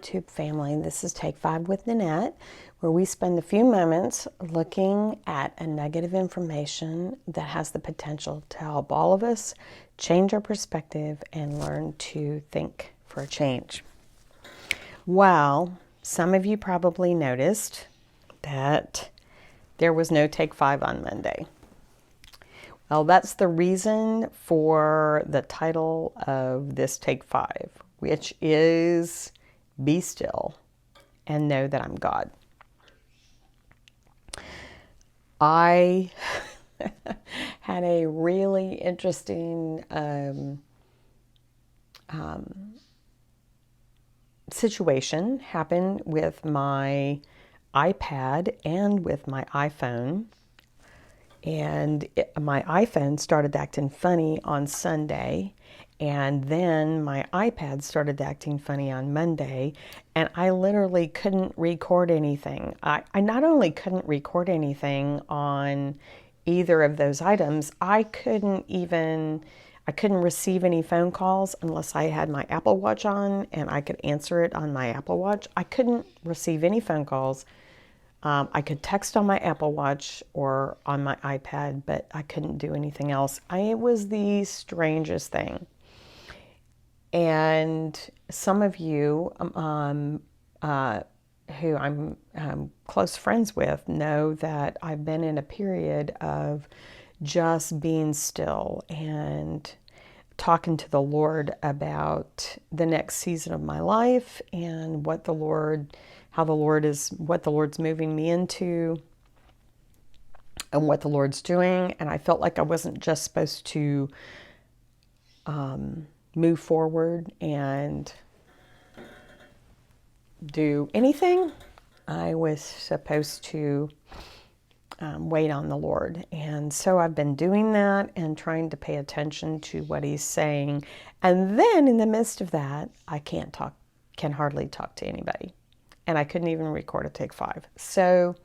YouTube family. This is Take 5 with Nanette, where we spend a few moments looking at a nugget of information that has the potential to help all of us change our perspective and learn to think for a change. Well, some of you probably noticed that there was no Take 5 on Monday. Well, that's the reason for the title of this Take 5, which is Be Still and Know That I'm God. I had a really interesting situation happen with my iPad and with my iPhone. And my iPhone started acting funny on Sunday, and then my iPad started acting funny on Monday, and I literally couldn't record anything. I not only couldn't record anything on either of those items, I couldn't receive any phone calls unless I had my Apple Watch on and I could answer it on my Apple Watch. I couldn't receive any phone calls. I could text on my Apple Watch or on my iPad, but I couldn't do anything else. It was the strangest thing. And some of you who I'm close friends with know that I've been in a period of just being still and talking to the Lord about the next season of my life and what the Lord's moving me into and what the Lord's doing. And I felt like I wasn't just supposed to move forward and do anything. I was supposed to wait on the Lord. And so I've been doing that and trying to pay attention to what He's saying. And then in the midst of that, I can hardly talk to anybody. And I couldn't even record a Take 5. So,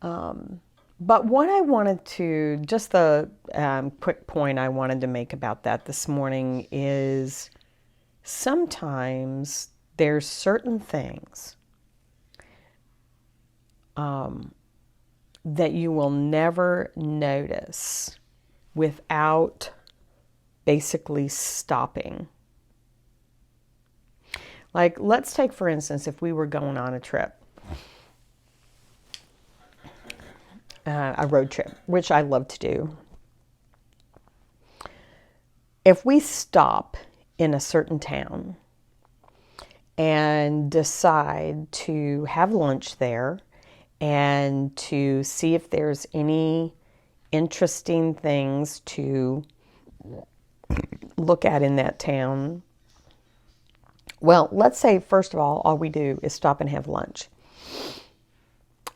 but what I wanted to, just the quick point I wanted to make about that this morning is sometimes there's certain things that you will never notice without basically stopping. Like, let's take, for instance, if we were going on a trip, a road trip, which I love to do. If we stop in a certain town and decide to have lunch there and to see if there's any interesting things to look at in that town. Well, let's say, first of all we do is stop and have lunch.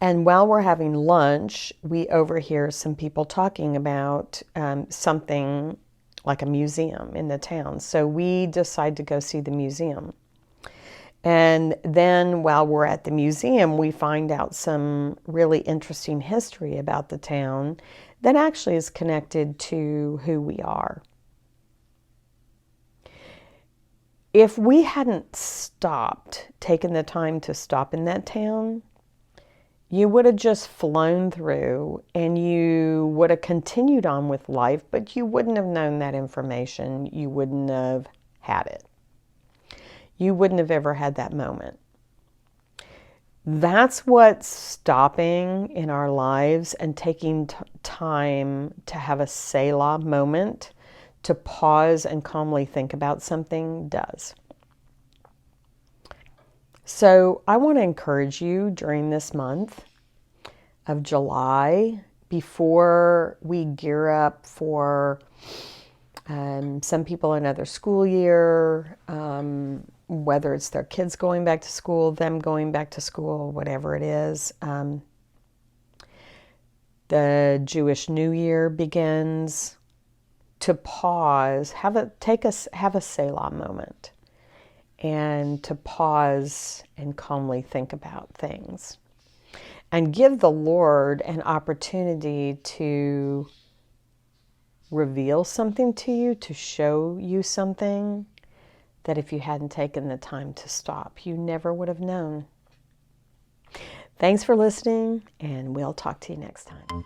And while we're having lunch, we overhear some people talking about something like a museum in the town. So we decide to go see the museum. And then while we're at the museum, we find out some really interesting history about the town that actually is connected to who we are. If we hadn't taken the time to stop in that town, you would have just flown through and you would have continued on with life, but you wouldn't have known that information. You wouldn't have had it. You wouldn't have ever had that moment. That's what stopping in our lives and taking time to have a Selah moment, to pause and calmly think about something, does. So I want to encourage you during this month of July, before we gear up for some people another school year, whether it's their kids going back to school, them going back to school, whatever it is. The Jewish New Year begins. To pause, have a Selah moment, and to pause and calmly think about things, and give the Lord an opportunity to reveal something to you, to show you something that if you hadn't taken the time to stop, you never would have known. Thanks for listening, and we'll talk to you next time.